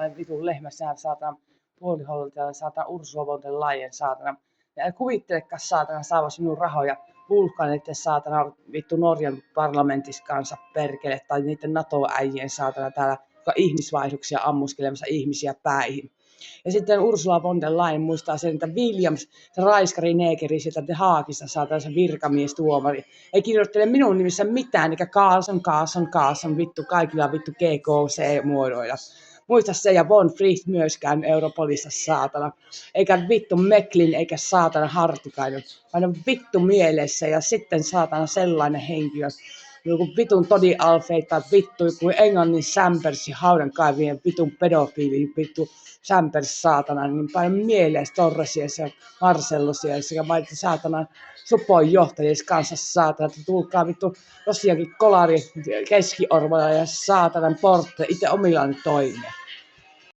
sellainen vitun lehmä, sehän saatana puoliholta, saatana Ursula von der Leyen, saatana. Ja kuvittelekaan saatana saavasi minun rahoja vulkaaneiden saatana vittu Norjan parlamentissa kanssa perkele, tai niiden NATO-äijien saatana täällä, joka ihmisvaihdoksia ammuskelemassa ihmisiä päihin. Ja sitten Ursula von der Leyen muistaa sen, että Williams, se raiskari neekeri sieltä The Haagista, saatana se virkamiestuomari, ei kirjoittele minun nimissä mitään, eikä Carlson, vittu kaikilla vittu GKC-muodoilla. Muista se ja Von Fried myöskään Europolissa saatana. Eikä vittu Meklin eikä saatana Hartikainen. Vaan on vittu mielessä ja sitten saatana sellainen henkilö. Joku vitun Todi Alfeita, vittu joku Englannin Sampers ja haudankaivien vitun pedofiili, vittu Sampers saatana. Niin paljon mielessä Torresies ja Marcellosies ja vaikka saatana supon johtajissa kanssa saatana. Että tulkaa vittu tosiaankin kolari Keski-Orvola ja saatanan Portte itse omillaan toimeen.